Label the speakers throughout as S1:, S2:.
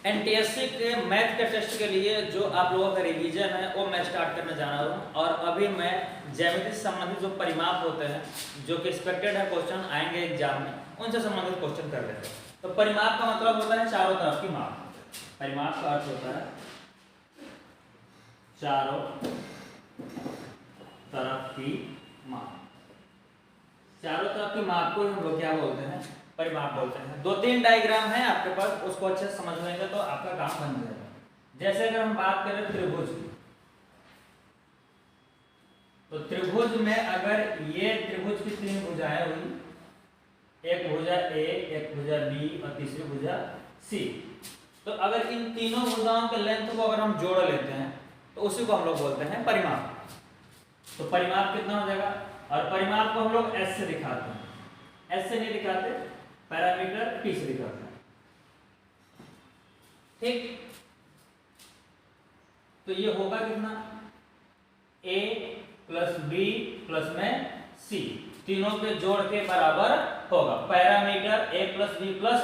S1: NTSC के math के test के लिए जो आप लोगों का रिवीजन है वो मैं स्टार्ट करने जा रहा हूँ। और अभी मैं ज्यामिति से संबंधित जो परिमाप होते हैं जो कि एक्सपेक्टेड है क्वेश्चन आएंगे एग्जाम में, उनसे संबंधित क्वेश्चन कर लेते हैं। तो परिमाप का मतलब होता है चारों तरफ की माप। परिमाप का अर्थ होता है चारों तरफ की माप। चारों तरफ की माप को हम लोग क्या बोलते हैं? परिमाप बोलते हैं। 2-3 डायग्राम है आपके पास, उसको अच्छे से समझ लेंगे तो आपका काम बन जाएगा। जैसे अगर हम बात करें त्रिभुज की, तो त्रिभुज में अगर ये त्रिभुज की 3 भुजाएं हुई, एक भुजा ए, एक भुजा बी और तीसरी भुजा सी, तो अगर इन तीनों भुजाओं के लेंथ को अगर हम जोड़ लेते हैं तो उसी को हम लोग बोलते हैं परिमाप। तो परिमाप कितना हो जाएगा? और परिमाप को हम लोग एस से दिखाते हैं। एस से नहीं दिखाते, पैरामीटर पी से दिखाते हैं। ठीक, तो ये होगा कितना? ए प्लस बी प्लस में सी, तीनों के जोड़ के बराबर होगा पैरामीटर ए प्लस बी प्लस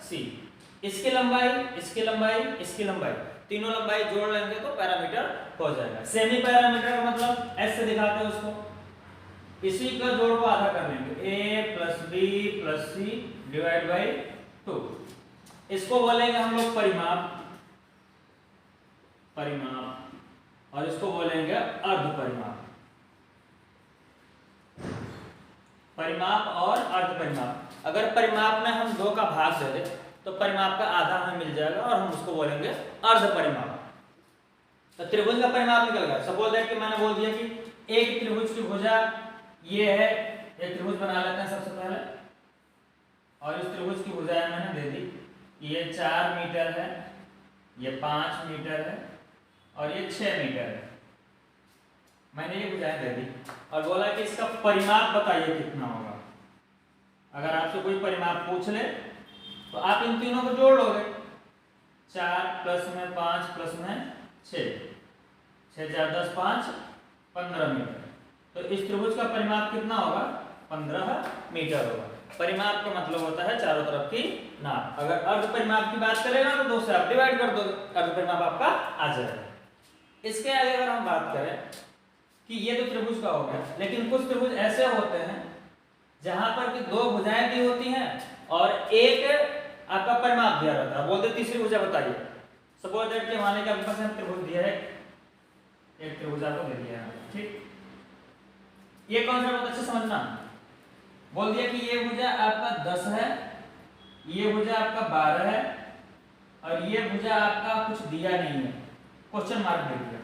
S1: सी। इसकी लंबाई, इसकी लंबाई, इसकी लंबाई, तीनों लंबाई जोड़ लेंगे तो पैरामीटर हो जाएगा। सेमी पैरामीटर का मतलब एस से दिखाते हैं उसको। इसी का जोड़ को आधा कर लेंगे, A plus B plus C divide by 2। इसको बोलेंगे हम लोग परिमाप, परिमाप, और इसको बोलेंगे अर्ध परिमाप। परिमाप और अर्ध परिमाप। अगर परिमाप में हम 2 का भाग दे दें तो परिमाप का आधा हमें मिल जाएगा और हम उसको बोलेंगे अर्ध परिमाप। तो त्रिभुज का परिमाप निकल गया। सपोज दैट कि मैंने बोल दिया कि एक त्रिभुज की भुजा ये है, एक त्रिभुज बना लेते हैं सबसे पहले, और इस त्रिभुज की भुजाएं मैंने दे दी। ये 4 मीटर है, ये 5 मीटर है और ये 6 मीटर है। मैंने ये भुजाएं दे दी और बोला कि इसका परिमाप बताइए कितना होगा। अगर आपसे कोई परिमाप पूछ ले तो आप इन तीनों को जोड़ लोगे। 4 प्लस में 5 प्लस में 6, 6 4 10 5 15 मीटर। तो इस त्रिभुज का परिमाप कितना होगा? 15 मीटर होगा। परिमाप का मतलब होता है चारों तरफ की नाप। अगर अर्ध परिमाप की बात करेगा तो 2 से आप डिवाइड कर दोगे, अर्ध परिमाप आपका आ जाएगा। इसके आगे अगर हम बात करें कि ये तो त्रिभुज का हो गया, लेकिन कुछ त्रिभुज ऐसे होते हैं जहां पर कि 2 भुजाएं दी होती हैं और एक आपका परिमाप दिया रहता है। बोलते तीसरी भुजा बताइए। सपोज दैट कि मान लें कि आपके पास त्रिभुज दिया है, एक त्रिभुज आपको दे दिया है, ठीक। ये कौन सा बहुत अच्छे समझना। बोल दिया कि ये भुजा आपका 10 है, ये भुजा आपका 12 है और ये भुजा आपका कुछ दिया नहीं है, क्वेश्चन मार्क दे दिया।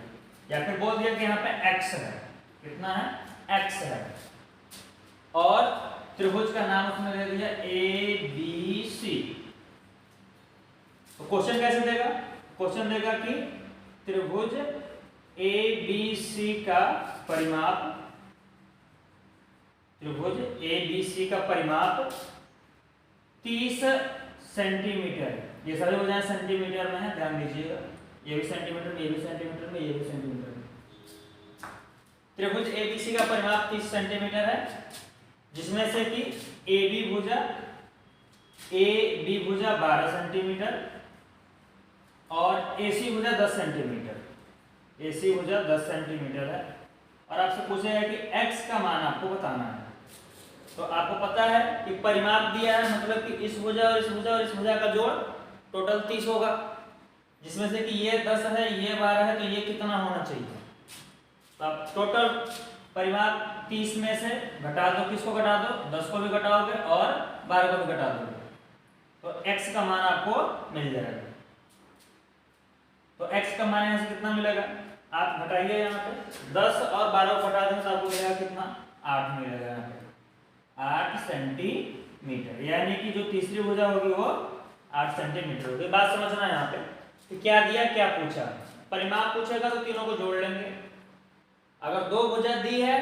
S1: या फिर बोल दिया कि यहाँ पे x है, कितना है? x है, और त्रिभुज का नाम उसने दे दिया ए बी सी। तो क्वेश्चन कैसे देगा? क्वेश्चन देगा कि त्रिभुज ए बी सी का परिमाप, त्रिभुज ए बी सी का परिमाप 30 सेंटीमीटर। ये सारे भुजाएं सेंटीमीटर में है, ध्यान दीजिएगा। ये भी सेंटीमीटर में, ये भी सेंटीमीटर में, ये भी सेंटीमीटर में। त्रिभुज ए बी सी का परिमाप 30 सेंटीमीटर है, जिसमें से कि ए बी भुजा 12 सेंटीमीटर और ए सी भुजा 10 सेंटीमीटर। ए सी भुजा 10 सेंटीमीटर है और आपसे पूछेगा कि x का मान आपको बताना है। तो आपको पता है कि परिमाप दिया है, मतलब कि इस भुजा और इस भुजा और इस भुजा का जोड़ टोटल 30 होगा, जिसमें से कि ये 10 है, ये 12 है, तो ये कितना होना चाहिए? तो आप टोटल परिमाप 30 में से घटा दो, किसको घटा दो? 10 को भी घटाओगे और 12 को भी घटा दोगे, तो x का मान आपको मिल जाएगा। तो x का मान यहाँ से कितना मिलेगा? आप घटाइए, यहाँ पे 10 और 12 को घटा देंगे तो आपको मिलेगा कितना? 8 मिलेगा यहाँ पे, 8 सेंटीमीटर। यानी कि जो तीसरी भुजा होगी वो 8 सेंटीमीटर होगी। बात समझना है यहाँ पे कि क्या दिया क्या पूछा। परिमाप पूछेगा तो तीनों को जोड़ लेंगे। अगर 2 भुजा दी है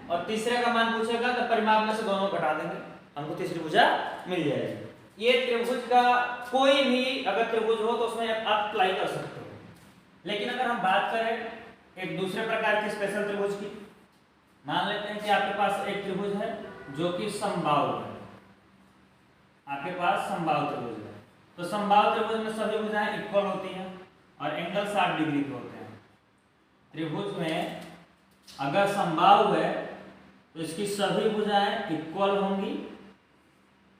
S1: और तीसरे का मान पूछेगा तो परिमाप में से दोनों घटा देंगे, हमको तीसरी भुजा मिल जाएगी। ये त्रिभुज का कोई भी अगर त्रिभुज हो तो उसमें आप अप्लाई कर सकते हो। लेकिन अगर हम बात करें एक दूसरे प्रकार के स्पेशल त्रिभुज की, मान लेते हैं कि आपके पास एक त्रिभुज है जो कि समबाहु है, आपके पास समबाहु त्रिभुज है। तो समबाहु त्रिभुज में सभी भुजाएं इक्वल होती हैं और एंगल 60 डिग्री के होते हैं। त्रिभुज में अगर समबाहु है तो इसकी सभी भुजाएं इक्वल होंगी,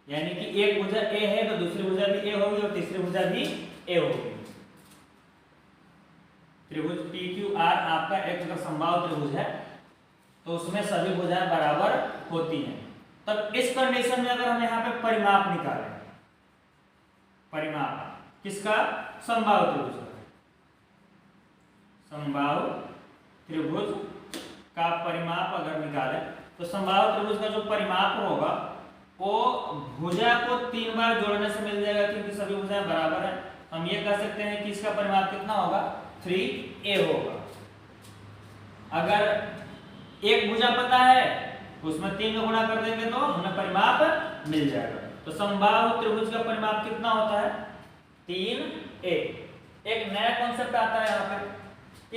S1: यानी कि एक भुजा ए है तो दूसरी भुजा भी ए होगी और तीसरी भुजा भी ए होगी। त्रिभुज PQR आपका एक अगर समबाहु त्रिभुज है तो उसमें सभी भुजाएं बराबर होती हैं। तब इस कंडीशन में अगर हम यहाँ पे परिमाप निकालें, परिमाप किसका, समबाहु त्रिभुज का, समबाहु त्रिभुज का परिमाप अगर निकालें तो समबाहु त्रिभुज का जो परिमाप होगा वो भुजा को 3 बार जोड़ने से मिल जाएगा, क्योंकि सभी भुजाएं बराबर हैं। हम ये कह सकते हैं कि इसका परिमाप कितना होगा, 3a होगा। अगर एक भुजा पता है उसमें 3 में गुणा कर देंगे तो हमें परिमाप मिल जाएगा। तो समबाहु त्रिभुज का परिमाप कितना होता है, 3a। एक नया कॉन्सेप्ट आता है यहाँ पे,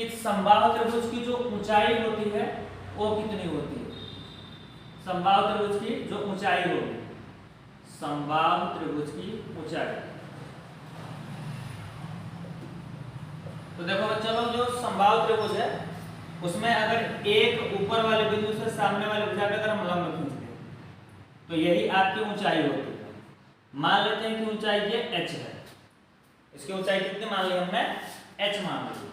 S1: इस समबाहु त्रिभुज की जो ऊंचाई होती है वो कितनी होती है, समबाहु त्रिभुज की जो ऊंचाई होगी, समबाहु त्रिभुज की ऊंचाई। तो देखो बच्चों लोग, जो समबाहु त्रिभुज है उसमें अगर एक ऊपर वाले बिंदु से सामने वाले भुजा पे अगर हम लंब खींचते हैं तो यही आपकी ऊंचाई होती है। मान लेते हैं कि ऊंचाई ये h है, इसकी ऊंचाई कितनी मान ली हमने, h मान ली।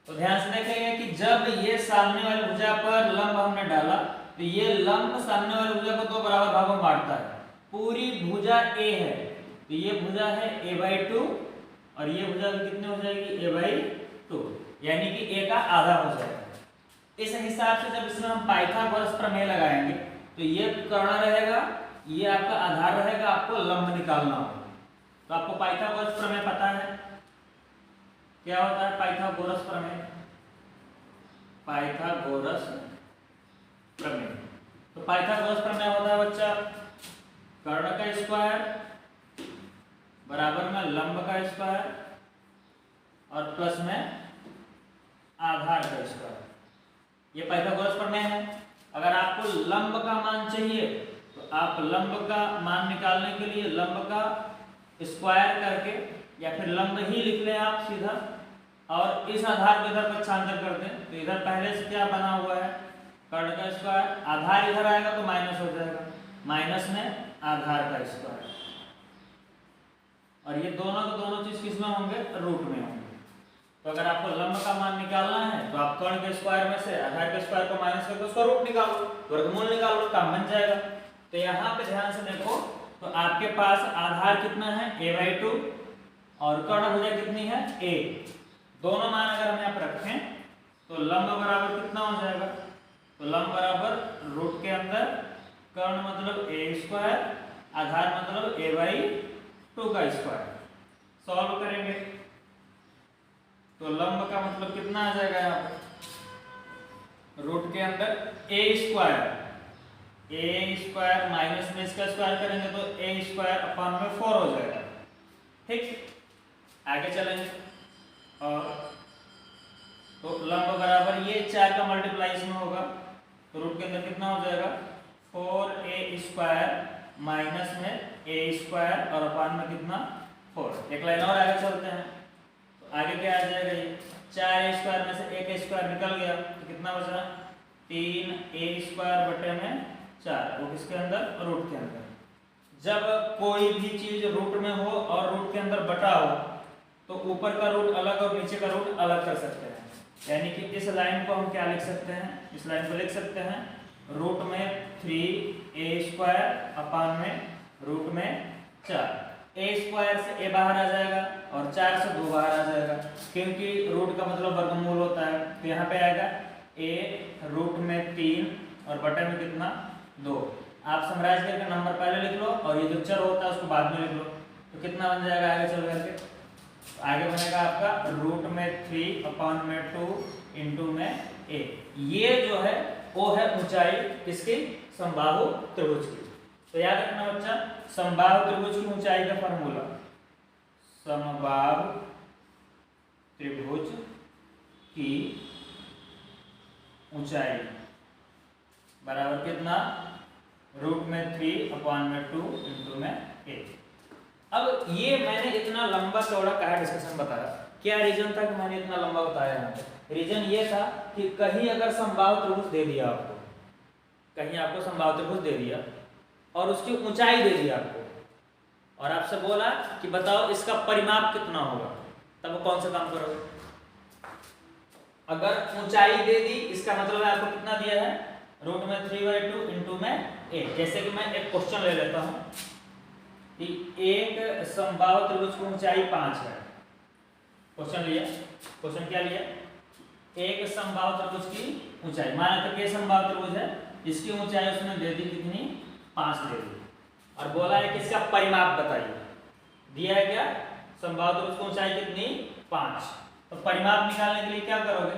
S1: तो ध्यान से देखेंगे कि जब ये सामने वाली भुजा पर लंब हमने डाला तो ये लंब सामने वाली भुजा को 2 बराबर भागों में बांटता है। पूरी भुजा a है तो ये भुजा है a/2 और ये भुजा भी कितनी हो जाएगी, a/2, यानी कि a का आधा हो जाएगा। इस हिसाब से जब इसमें हम पाइथागोरस प्रमेय लगाएंगे तो ये कर्ण रहेगा, ये आपका आधार रहेगा, आपको लंब निकालना होगा। तो आपको पाइथागोरस प्रमेय पता है, क्या होता है पाइथागोरस प्रमेय, पाइथागोरस प्रमेय। तो पाइथागोरस प्रमेय होता है बच्चा, कर्ण का स्क्वायर बराबर में लंब का स्क्वायर और प्लस में आधार का स्क्वायर। ये पाइथागोरस प्रमेय है। अगर आपको लंब का मान चाहिए तो आप लंब का मान निकालने के लिए लंब का स्क्वायर करके या फिर लंब ही लिख लें आप सीधा, और इस आधार को इधर पक्षांतर कर दें तो इधर पहले से क्या बना हुआ है, कर्ण का स्क्वायर, आधार इधर आएगा तो माइनस हो जाएगा, माइनस में आधार का स्क्वायर, और ये दोनों के दोनों चीज किस में होंगे, रूट में होंगे। तो अगर आपको लंब का मान निकालना है तो आप कर्ण के स्क्वायर में से आधार के स्क्वायर को माइनस करके उसका रूट निकालो, वर्गमूल निकालो, काम बन जाएगा। तो यहाँ पे ध्यान से देखो, तो आपके पास आधार कितना है, a/2 और कर्ण भुजा कितनी है, a। दोनों मान अगर हम यहाँ पर रखें तो लंब बराबर कितना हो जाएगा, तो लंब बराबर रूट के अंदर कर्ण मतलब a², आधार मतलब a/2 का स्क्वायर। सॉल्व करेंगे तो लंब का मतलब कितना आ जाएगा, यहाँ पर रूट के अंदर a² माइनस में इसका स्क्वायर करेंगे तो a²/4 हो जाएगा। ठीक, आगे चलेंगे और तो लंब बराबर ये 4 का मल्टीप्लाई इसमें होगा तो रूट के अंदर कितना हो जाएगा, 4a² माइनस में a² और अपान में कितना, 4। एक लाइन और आगे चलते हैं तो आगे क्या आ जाएगा, ये 4a² में से 1a² निकल गया तो कितना बचा, 3a² बटे में 4, वो किसके अंदर, रूट के अंदर। जब कोई भी चीज रूट में हो और रूट के अंदर बटा हो तो ऊपर का रूट अलग और नीचे का रूट अलग कर सकते हैं। यानी कि इस लाइन को हम क्या लिख सकते हैं, इस लाइन को लिख सकते हैं रूट में 3a² अपान में रूट में 4। a² से a बाहर आ जाएगा और 4 से 2 बाहर आ जाएगा, क्योंकि रूट का मतलब वर्गमूल होता है। तो यहाँ पे आएगा a रूट में 3 और बटे में कितना, 2। आप समराइज करके नंबर पहले लिख लो और ये जो चर होता है उसको बाद में लिख लो, तो कितना बन जाएगा आगे चल करके, आगे बनेगा आपका रूट में 3 अपान में 2 इंटू में a। ये जो है वो है ऊंचाई किसकी, समबाहु त्रिभुज की। तो याद रखना बच्चा, समबाहु त्रिभुज की ऊंचाई का फॉर्मूला, समबाहु त्रिभुज की ऊंचाई बराबर कितना, रूट में 3 अपान में 2 इंटू में a। अब ये मैंने इतना लंबा चौड़ा कहा डिस्कशन बताया, क्या रीजन था कि मैंने इतना लंबा बताया यहाँ पे? रीजन ये था कि कहीं अगर समबाहु त्रिभुज दे दिया आपको, कहीं आपको समबाहु त्रिभुज दे दिया और उसकी ऊंचाई दे दी आपको, और आपसे बोला कि बताओ इसका परिमाप कितना होगा, तब कौन सा काम करोगे? अगर ऊंचाई दे दी, इसका मतलब है आपको कितना दिया है, रूट में 3/2 इंटू में a। जैसे कि मैं एक क्वेश्चन ले लेता हूं कि एक समबाहु त्रिभुज की ऊंचाई 5 है। क्वेश्चन लिया, क्वेश्चन क्या लिया, एक समबाहु त्रिभुज की ऊंचाई, माना तो ये समबाहु त्रिभुज है, इसकी ऊंचाई उसने दे दी कितनी, 5 दे दी, और बोला है कि इसका परिमाप बताइए। दिया है क्या, समबाहु त्रिभुज की ऊंचाई कितनी, 5। तो परिमाप निकालने के लिए क्या करोगे,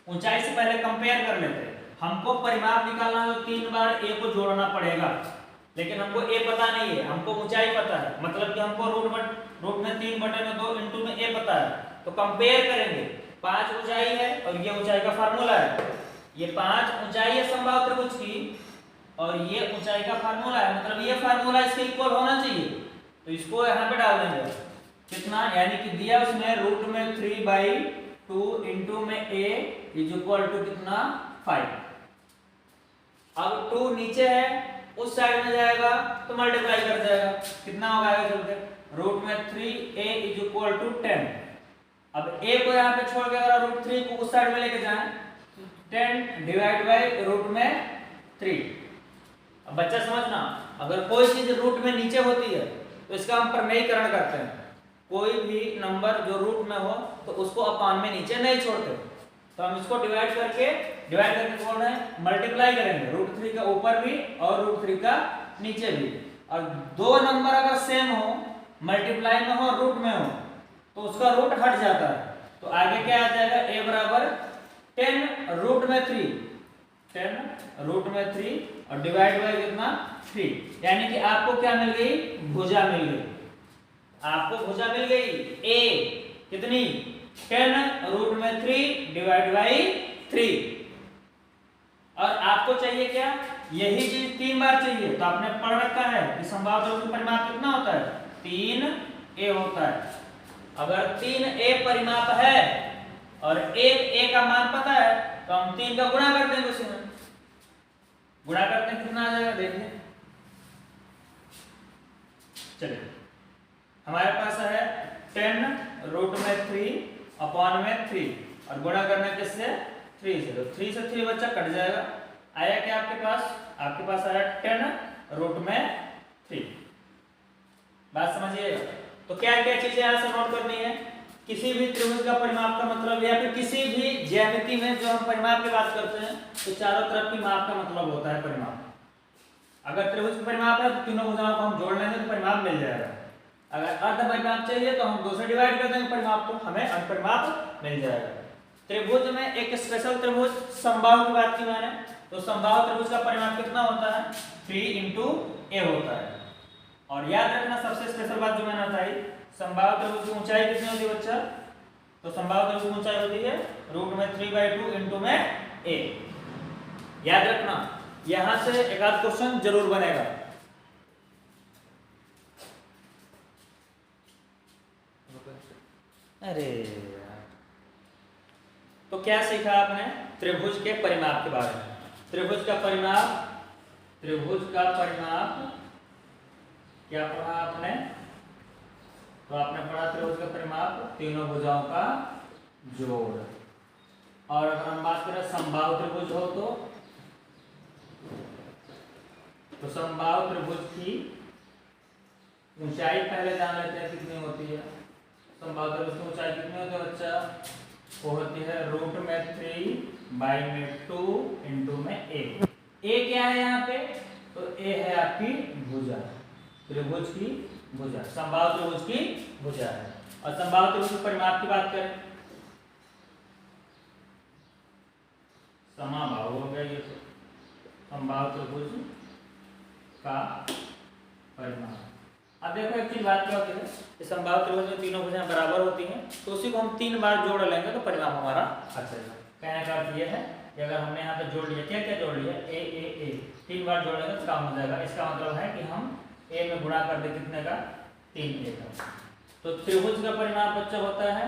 S1: ऊंचाई से पहले कंपेयर कर लेते हैं। हमको परिमाप निकालना है तो 3 बार a को जोड़ना पड़ेगा, लेकिन हमको a पता नहीं है, हमको ऊंचाई पता है, मतलब कि हमको रूट में 3/2 इंटू में a पता है। तो कंपेयर करेंगे, 5 ऊंचाई है और ये ऊंचाई का फार्मूला है, ये 5 ऊंचाई है समबाहु त्रिभुज की और ये ऊंचाई का फार्मूला है, मतलब ये फार्मूला इसके इक्वल होना चाहिए। तो इसको यहाँ पे डाल देंगे, कितना, यानी कि दिया उसने रूट में 3/2 इंटू में a इज इक्वल टू कितना, 5। अब 2 नीचे है, उस साइड में जाएगा तो मल्टीप्लाई कर जाएगा, कितना होगा आगे चलते, रूट में 3a इज इक्वल टू 10। अब a को यहाँ पे छोड़ के अगर रूट 3 को उस साइड में लेके जाएं, 10 डिवाइड बाय रूट में 3। अब बच्चा समझना, अगर कोई चीज रूट में नीचे होती है तो इसका हम प्रमेयीकरण करते हैं। कोई भी नंबर जो रूट में हो तो उसको अपान में नीचे नहीं छोड़ते, तो हम इसको डिवाइड करके बोल रहे हैं, मल्टीप्लाई करेंगे रूट 3 का ऊपर भी और रूट 3 का नीचे भी। और दो नंबर अगर सेम हो, मल्टीप्लाई में हो रूट में हो, तो उसका रूट हट जाता है। तो आगे क्या आ जाएगा, a बराबर 10 रूट में 3, 10 रूट में 3 और डिवाइड बाय कितना, 3। यानी कि आपको क्या मिल गई, भुजा मिल गई, आपको भुजा मिल गई a कितनी, 10 रूट में 3 डिवाइड बाई 3। और आपको चाहिए क्या, यही चीज 3 बार चाहिए। तो आपने पढ़ रखा है कि समबाहु त्रिभुज का परिमाप कितना होता है, 3a होता है। अगर 3a परिमाप है और 1a का मान पता है तो हम 3 का गुणा कर देंगे, उसी में गुणा करते हैं कितना आ जाएगा, देखिए। चलिए हमारे पास है 10 रूट में 3 अपॉन में 3 और गुणा करना किससे, 3 से। तो 3 से 3 बच्चा कट जाएगा, आया क्या आपके पास आया 10 रूट में 3। बात समझिएगा। तो क्या क्या चीजें यहाँ से नोट करनी है, किसी भी त्रिभुज का परिमाप का मतलब, या फिर किसी भी ज्यामिति में जो हम परिमाप की बात करते हैं तो चारों तरफ की माप का मतलब होता है परिमाप। अगर त्रिभुज का परिमाप है तो तीनों भुजाओं को हम जोड़ लेंगे तो परिमाप मिल जाएगा। अगर अर्ध परिमाप चाहिए तो हम 2 से डिवाइड कर देंगे परिमाप को, हमें अर्ध परिमाप मिल जाएगा। त्रिभुज में एक स्पेशल त्रिभुज समबाहु की बात की मैंने, तो समबाहु त्रिभुज का परिमाप कितना होता है, 3 इंटू a होता है। और याद रखना सबसे स्पेशल बात जो मैंने बताई, समबाहु त्रिभुज की ऊंचाई कितनी होती है बच्चा, तो समबाहु त्रिभुज की ऊंचाई होती है रूट में 3/2 इंटू में a। याद रखना, यहां से एक आध क्वेश्चन जरूर बनेगा। अरे तो क्या सीखा आपने, त्रिभुज के परिमाप के बारे में। त्रिभुज का परिमाप क्या पढ़ा आपने, तो आपने पढ़ा त्रिभुज का परिमाप तीनों भुजाओं का जोड़। और अगर हम बात करें समबाहु त्रिभुज हो तो समबाहु त्रिभुज की ऊंचाई पहले जान लेते हैं कितनी होती है। समबाहु त्रिभुज की ऊंचाई कितनी होती है बच्चा, वो होती है रूट में 3/2 इंटू में a। क्या है यहाँ पे, तो a है आपकी भुजा, त्रिभुज की भुजा, समबाहु त्रिभुज की भुजा है। और समबाहु त्रिभुज के परिमाप की बात करें, समबाहु हो गया ये, तो समबाहु त्रिभुज का परिमाप। अब देखो एक चीज बात क्या होती है, इस समबाहु त्रिभुज में तीनों भुजाएं बराबर होती हैं, तो उसी को हम 3 बार जोड़ लेंगे तो परिमाप हमारा आ जाएगा। कहने का अर्थ ये है कि अगर हमने यहाँ पे जोड़ लिया, क्या जोड़ लिया, a 3 बार जोड़ लेंगे तो काम हो जाएगा। इसका मतलब है कि हम a में गुणा कर दे कितने का, 3a का। तो त्रिभुज का परिमाप बच्चा होता है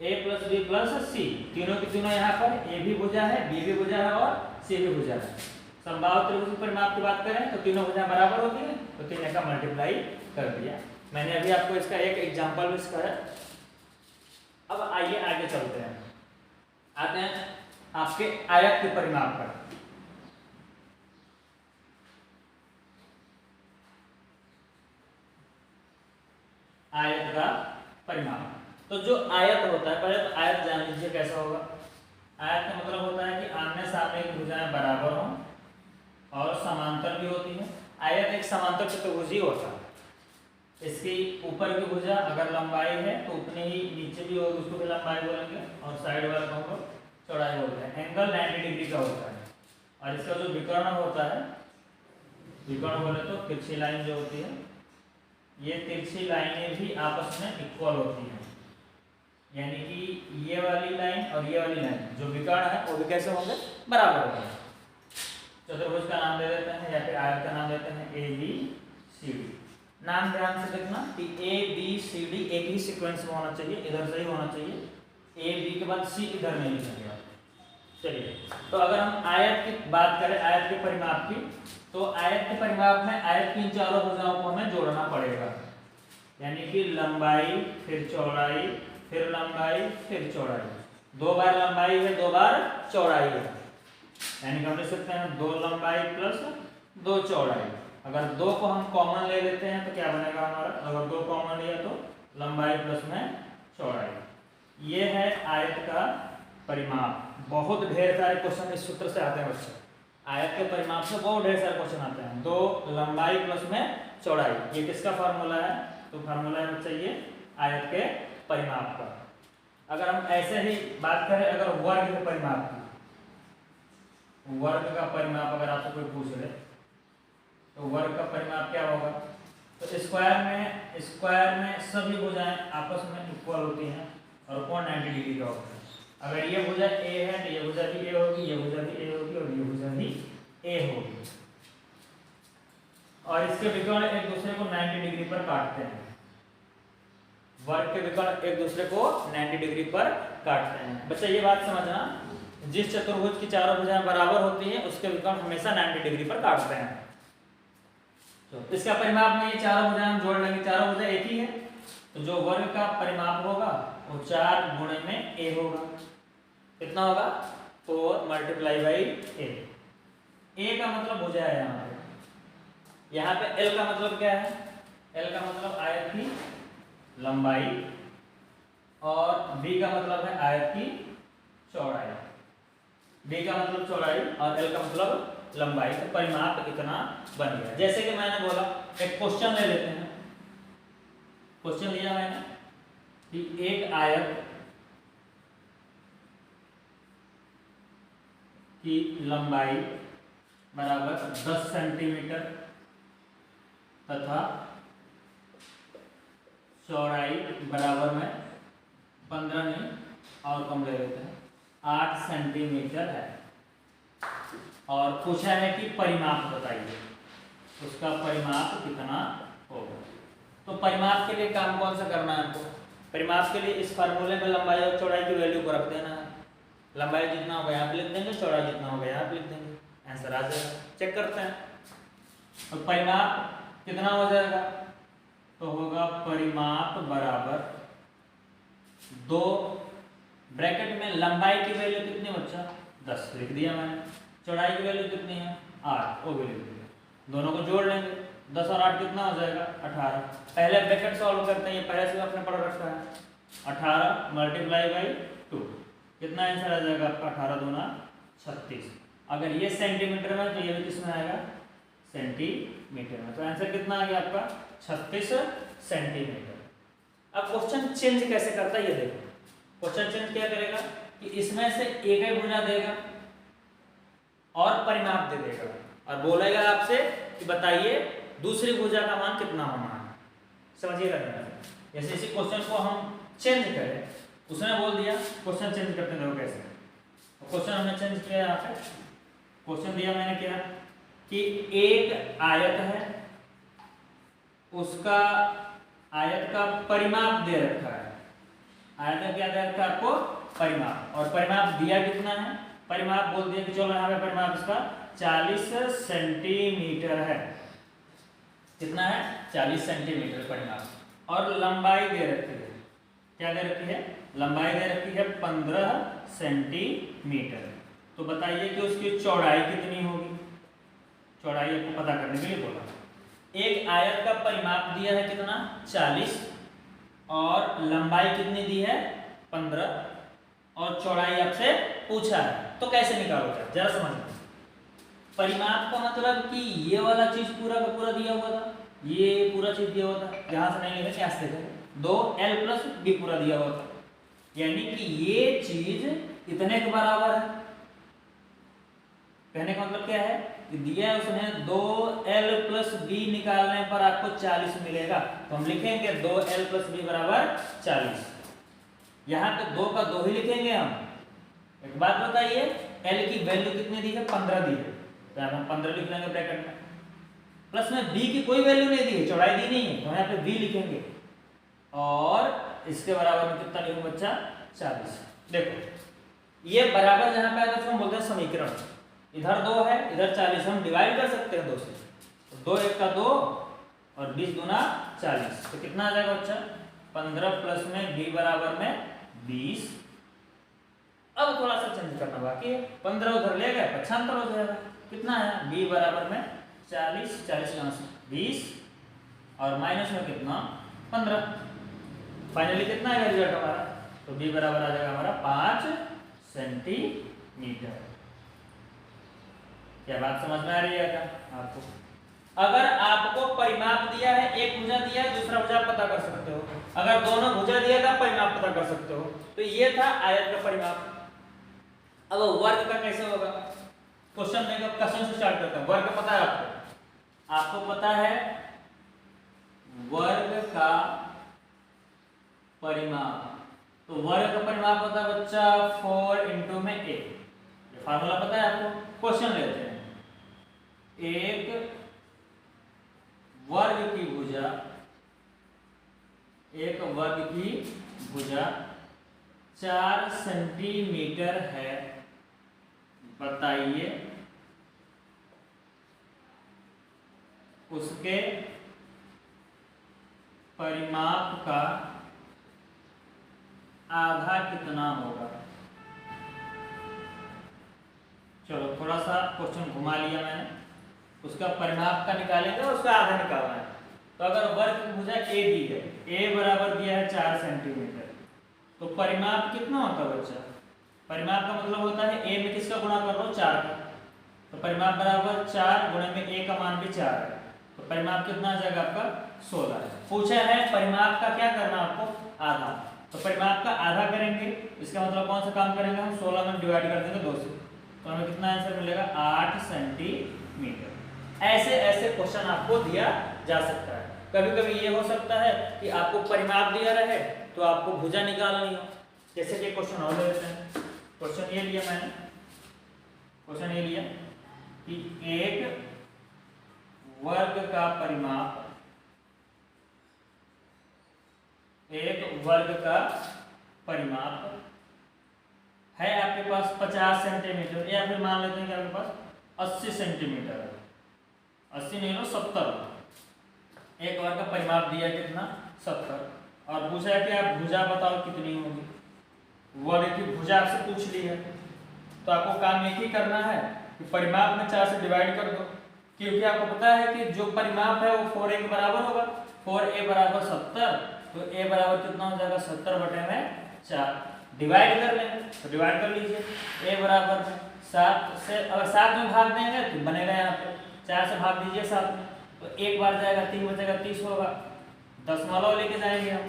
S1: a + b + c। तीनों की तीनों यहाँ पर a भी भुजा है, b भी भुजा है और c भी भुजा है। समबाहु त्रिभुज के परिमाप की बात करें तो तीनों भुजाएं बराबर होती हैं, तो 3a का मल्टीप्लाई कर दिया। मैंने अभी आपको इसका एक एग्जाम्पल भी सिखाया। अब आइए आगे चलते हैं, आते हैं आपके आयत के परिमाप पर। आयत का परिमाप, तो जो आयत होता है, पहले तो आयत जान लीजिए कैसा होगा। आयत का मतलब होता है कि आमने सामने की भुजाएं बराबर हों और समांतर भी होती हैं। आयत एक समांतर चतुर्भुज ही होता है। इसकी ऊपर की भुजा अगर लंबाई है तो उतनी ही नीचे भी होगी, उसको भी लंबाई बोलेंगे, और साइड वाले को चौड़ाई बोलते हैं। एंगल 90 डिग्री का होता है। और इसका जो विकर्ण होता है, विकर्ण बोले तो तिरछी लाइन जो होती है, ये तिरछी लाइनें भी आपस में इक्वल होती हैं, यानी कि ये वाली लाइन और ये वाली लाइन जो विकर्ण है वो भी कैसे होंगे, बराबर होंगे। चतुर्भुज का नाम दे देते हैं या फिर आयत का नाम देते हैं ABCD। नाम ध्यान से देखना कि ABCD एक ही सीक्वेंस में होना चाहिए, इधर से ही होना चाहिए। AB के बाद C इधर नहीं लिखेंगे आप। चलिए, तो अगर हम आयत की बात करें, आयत के परिमाप की, तो आयत के परिमाप में आयत की इन चारों भुजाओं को हमें जोड़ना पड़ेगा, यानी कि लंबाई फिर चौड़ाई फिर लंबाई फिर चौड़ाई। 2 बार लंबाई है, 2 बार चौड़ाई है, यानी कि हम लिख सकते हैं 2 लंबाई + 2 चौड़ाई। अगर 2 को हम कॉमन ले लेते हैं तो क्या बनेगा हमारा, अगर 2 कॉमन लिया तो लंबाई प्लस में चौड़ाई। ये है आयत का परिमाप। बहुत ढेर सारे क्वेश्चन इस सूत्र से आते हैं बच्चे। आयत के परिमाप से बहुत ढेर सारे क्वेश्चन आते हैं। 2 लंबाई प्लस में चौड़ाई, ये किसका फार्मूला है, तो फार्मूला है बच्चा ये आयत के परिमाप का। अगर हम ऐसे ही बात करें अगर वर्ग के परिमाप की, वर्ग का परिमाप अगर आपसे कोई पूछ ले तो वर्ग का परिमाप क्या होगा, तो स्क्वायर में सभी भुजाएं आपस में इक्वल होती हैं और कोण 90 डिग्री का होता है। अगर ये भुजा A है तो ये भुजा भी A होगी, ये भुजा भी A होगी और ये भुजा भी A होगी। और इसके विकर्ण एक दूसरे को 90 डिग्री पर काटते हैं। वर्ग के विकर्ण एक दूसरे को 90 डिग्री पर काटते हैं। बच्चा ये बात समझना, जिस चतुर्भुज की चारों भुजाएं बराबर होती हैं उसके विकर्ण हमेशा 90 डिग्री पर काटते हैं। तो इसका परिमाप में ये चारों भुजाएं हम जोड़ लेंगे, चारों भुजाएं एक ही है, तो जो वर्ग का परिमाप होगा वो 4 गुणे में A होगा। कितना होगा, 4 × A। A का मतलब भुजा है यहाँ पे L का मतलब क्या है, L का मतलब आयत की लंबाई और B का मतलब है आयत की चौड़ाई। B का मतलब चौड़ाई और L का मतलब लंबाई। तो परिमाप इतना बन गया। जैसे कि मैंने बोला, एक क्वेश्चन ले लेते हैं। क्वेश्चन लिया मैंने कि एक आयत की लंबाई बराबर 10 सेंटीमीटर तथा चौड़ाई बराबर में 15 नहीं और कम ले लेते हैं 8 सेंटीमीटर है, और पूछा है कि परिमाप बताइए, उसका परिमाप कितना होगा। तो परिमाप के लिए काम कौन सा करना है आपको, परिमाप के लिए इस फार्मूले में लंबाई और चौड़ाई की वैल्यू को रख देना है। लंबाई जितना होगा यहाँ पे लिख देंगे, चौड़ाई जितना होगा यहाँ पे लिख देंगे, आंसर आ जाएगा। चेक करते हैं तो परिमाप कितना हो जाएगा, तो होगा परिमाप बराबर 2 ब्रैकेट में लंबाई की वैल्यू कितनी बच्चा 10 लिख दिया मैंने, चौड़ाई की वैल्यू कितनी है 8 वो भी लिख दिया। दोनों को जोड़ लेंगे, 10 और 8 कितना हो जाएगा 18। पहले ब्रैकेट सॉल्व करते हैं, ये पहले से आपने पढ़ रखा है। 18 × 2 कितना आंसर आ जाएगा आपका, 18 दूना 36। अगर ये सेंटीमीटर में तो ये भी किसमें आएगा सेंटीमीटर में, तो आंसर कितना आ गया आपका 36 सेंटीमीटर। अब क्वेश्चन चेंज कैसे करता है ये देखो। क्वेश्चन चेंज क्या करेगा कि इसमें से एक ही भुजा देगा और परिमाप दे देगा और बोलेगा आपसे कि बताइए दूसरी भुजा का मान कितना होना है। समझिएगा, जैसे इसी क्वेश्चन को हम चेंज करें, उसने बोल दिया क्वेश्चन चेंज करते देखो कैसे। क्वेश्चन हमने चेंज किया, यहाँ पे क्वेश्चन दिया मैंने क्या कि एक आयत है, उसका आयत का परिमाप दे रखा है। आयत का क्या दे रखा है आपको? परिमाप। और परिमाप दिया कितना है? परिमाप बोल दिया कि चलो यहाँ पे परिमाप इसका 40 सेंटीमीटर है। कितना है? 40 सेंटीमीटर परिमाप। और लंबाई दे रखी है, क्या दे रखी है? लंबाई दे रखी है 15 सेंटीमीटर। तो बताइए कि उसकी चौड़ाई कितनी होगी? चौड़ाई आपको पता करने के लिए बोला। एक आयत का परिमाप दिया है कितना? 40, और लंबाई कितनी दी है? 15, और चौड़ाई आपसे पूछा है, तो कैसे निकालोगे? जरा समझ। परिमाप का मतलब कि ये वाला चीज पूरा का पूरा दिया हुआ था, ये पूरा चीज दिया हुआ था, यहां से नहीं लेंगे, यहाँ से देखेंगे 2l + b पूरा दिया हुआ था, यानी कि ये चीज इतने के बराबर है। कहने का मतलब क्या है कि दिया है उसने 2l + b निकालने पर आपको 40 मिलेगा, तो हम लिखेंगे 2l + b = 40। यहाँ पे 2 का 2 ही लिखेंगे हम। एक बात बताइए, l की वैल्यू कितनी दी है? 15 दी है, तो यहाँ हम 15 लिख लेंगे ब्रैकेट में। प्लस में b की कोई वैल्यू नहीं दी है, चौड़ाई दी नहीं है, तो यहाँ पे b लिखेंगे, और इसके बराबर में कितना लिखूंगा बच्चा? 40। देखो ये बराबर जहाँ पे आएगा उसको हम बोलते हैं समीकरण। इधर 2 है, इधर 40, हम डिवाइड कर सकते हैं 2 से, तो 2 × 1 = 2 और 20 × 2 = 40। तो कितना आ जाएगा बच्चा? 15 प्लस में b बराबर में 20। अब थोड़ा सा चेंज करना बाकी है, 15 उधर ले गए, 75 हो जाएगा। कितना है? b बराबर में 40, 40 यहाँ से 20, और माइनस में कितना? 15। फाइनली कितना आएगा रिजल्ट हमारा? तो b बराबर आ जाएगा हमारा 5 सेंटीमीटर। क्या बात समझ में आ रही है क्या आपको? अगर आपको परिमाप दिया है, एक भुजा दिया है, दूसरा भुजा पता कर सकते हो। अगर दोनों भुजा दिया था, परिमाप पता कर सकते हो। तो ये था आयत का परिमाप। अब वर्ग का कैसे होगा? क्वेश्चन देखो, क्वेश्चन से स्टार्ट करते हैं। वर्ग पता है आपको? आपको पता है वर्ग का परिमाप। तो वर्ग का परिमाप होता है बच्चा 4 × में a। ये फार्मूला पता है आपको? क्वेश्चन लेते हैं। एक वर्ग की भुजा, एक वर्ग की भुजा 4 सेंटीमीटर है, बताइए उसके परिमाप का आधा कितना होगा? चलो थोड़ा सा क्वेश्चन घुमा लिया मैंने। उसका परिमाप का निकालेंगे और उसका आधा निकालना है। तो अगर वर्ग की भुजा a दी है, a बराबर दिया है 4 सेंटीमीटर, तो परिमाप कितना होता है बच्चा? परिमाप का मतलब होता है a में किसका गुणा कर लो? 4 का। तो परिमाप बराबर 4 गुणे में a का मान भी 4 है, तो परिमाप कितना आ जाएगा आपका? 16 है। पूछा है परिमाप का क्या करना आपको? आधा। तो परिमाप का आधा करेंगे, इसका मतलब कौन सा काम करेंगे हम? 16 में डिवाइड कर देंगे 2 से, तो हमें कितना आंसर मिलेगा? 8 सेंटीमीटर। ऐसे ऐसे क्वेश्चन आपको दिया जा सकता है। कभी कभी ये हो सकता है कि आपको परिमाप दिया रहे तो आपको भुजा निकालनी हो। जैसे कि क्वेश्चन और ले लेते हैं। क्वेश्चन ये लिया मैंने, क्वेश्चन ये लिया कि एक वर्ग का परिमाप, एक वर्ग का परिमाप है आपके पास 50 सेंटीमीटर, या फिर मान लेते हैं कि आपके पास 80 सेंटीमीटर है। 80 नहीं लो 70। एक वर्ग का परिमाप दिया कितना? 70, और पूछा है कि आप भुजा बताओ कितनी होगी। वर्ग की भुजा आपसे पूछ ली है, तो आपको काम एक ही करना है कि परिमाप में 4 से डिवाइड कर दो, क्योंकि आपको पता है कि जो परिमाप है वो 4a के बराबर होगा। 4a बराबर 70, तो a बराबर कितना हो जाएगा? 70/4। डिवाइड कर लेंगे, तो डिवाइड कर लीजिए। a बराबर 7 से, अगर 7 में भाग देंगे तो बनेगा यहाँ पे 4 से भाग दीजिए 7 में, तो एक बार जाएगा 3 बचेगा 30 होगा। दशमलव लेके जाएंगे हम,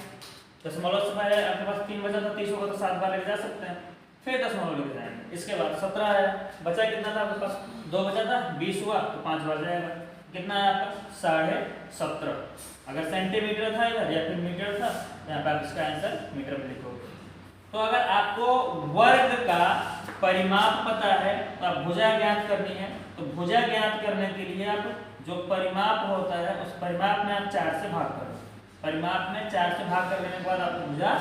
S1: दशमलव से पहले आपके पास 3 बचा था, 30 होगा तो 7 बार लेके जा सकते हैं, फिर दशमलव लेके जाएंगे। इसके बाद 17 है, बचा कितना था आपके पास? 2 बचा था, 20 हुआ तो 5 बार जाएगा। कितना है आपका? 17.5। अगर सेंटीमीटर था इधर या फिर मीटर था, यहाँ पे आप इसका आंसर मीटर में लिखोगे। तो अगर आपको वर्ग का परिमाप पता है तो आप भुजा ज्ञात करनी है, तो भुजा ज्ञात करने के लिए आप जो परिमाप होता है उस परिमाप में आप 4 से भाग करो। परिमाप में 4 से भाग कर देने के बाद आपको भुजा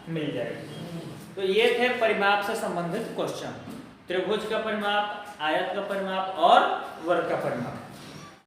S1: मिल जाएगी। तो ये थे परिमाप से संबंधित क्वेश्चन, त्रिभुज का परिमाप, आयत का परिमाप और वर्ग का परिमाप।